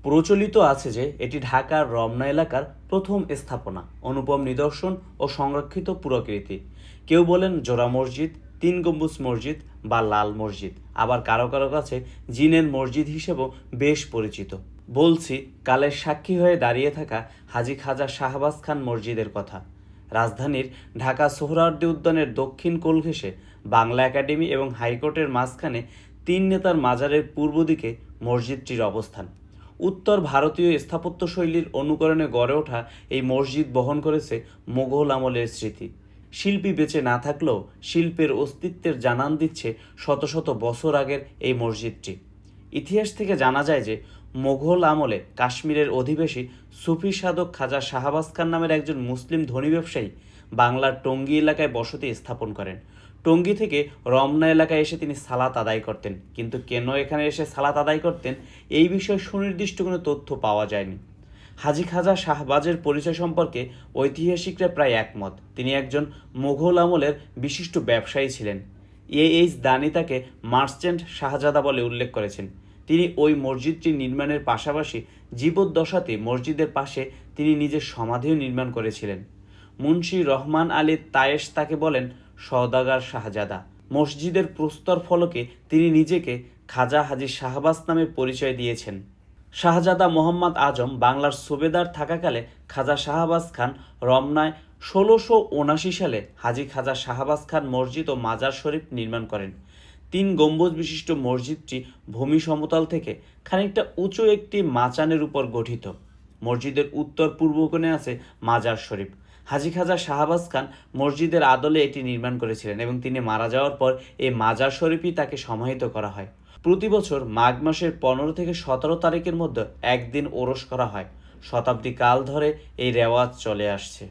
প্রচলিত আছে যে এটি ঢাকার রমনা এলাকার প্রথম স্থাপনা, অনুপম নিদর্শন ও সংরক্ষিত পুরাকীর্তি। কেউ বলেন জোড়া মসজিদ, তিন গম্বুজ মসজিদ বা লাল মসজিদ, আবার কারো কারো কাছে জিনের মসজিদ হিসেবেও বেশ পরিচিত। বলছি কালের সাক্ষী হয়ে দাঁড়িয়ে থাকা হাজী খাজা শাহবাজ খান মসজিদের কথা। রাজধানীর ঢাকা সোহরাওয়ার্দী উদ্যানের দক্ষিণ কোল ঘেঁষে বাংলা একাডেমি এবং হাইকোর্টের মাঝখানে তিন নেতার মাজারের পূর্ব দিকে মসজিদটির অবস্থান। উত্তর ভারতীয় স্থাপত্যশৈলীর অনুকরণে গড়ে ওঠা এই মসজিদ বহন করেছে মোগল আমলের স্মৃতি। শিল্পী বেঁচে না থাকলেও শিল্পের অস্তিত্বের জানান দিচ্ছে শত শত বছর আগের এই মসজিদটি। ইতিহাস থেকে জানা যায় যে মোগল আমলে কাশ্মীরের অধিবাসী সুফি সাধক খাজা শাহবাজ খান নামের একজন মুসলিম ধনী ব্যবসায়ী বাংলার টঙ্গী এলাকায় বসতি স্থাপন করেন। টঙ্গী থেকে রমনা এলাকায় এসে তিনি সালাত আদায় করতেন, কিন্তু কেন এখানে এসে সালাত আদায় করতেন এই বিষয়ে সুনির্দিষ্ট কোনো তথ্য পাওয়া যায়নি। হাজী খাজা শাহবাজের পরিচয় সম্পর্কে ঐতিহাসিকরা প্রায় একমত। তিনি একজন মুঘল আমলের বিশিষ্ট ব্যবসায়ী ছিলেন। এইচ দানি তাকে মার্চেন্ট শাহজাদা বলে উল্লেখ করেছেন। তিনি ওই মসজিদটি নির্মাণের পাশাপাশি জীবদ্দশাতে মসজিদের পাশে তিনি নিজের সমাধিও নির্মাণ করেছিলেন। মুন্সি রহমান আলী তায়েশ তাকে বলেন সওদাগার শাহজাদা। মসজিদের প্রস্তর ফলকে তিনি নিজেকে খাজা হাজী শাহবাজ নামে পরিচয় দিয়েছেন। শাহজাদা মোহাম্মদ আজম বাংলার সুবেদার থাকাকালে খাজা শাহবাজ খান রমনায় ১৬৭৯ সালে হাজী খাজা শাহবাজ খান মসজিদ ও মাজার শরীফ নির্মাণ করেন। তিন গম্বুজ বিশিষ্ট মসজিদটি ভূমি সমতল থেকে খানিকটা উঁচু একটি মাচানের উপর গঠিত। মসজিদের উত্তর পূর্ব কোণে আছে মাজার শরীফ। হাজী খাজা শাহবাজ খান মসজিদের আদলে এটি নির্মাণ করেছিলেন এবং তিনি মারা যাওয়ার পর এই মাজার শরীফই তাকে সমাহিত করা হয়। প্রতি বছর মাঘ মাসের ১৫ থেকে ১৭ তারিখের মধ্যে একদিন ওরস করা হয়। শতাব্দী কাল ধরে এই রেওয়াজ চলে আসছে।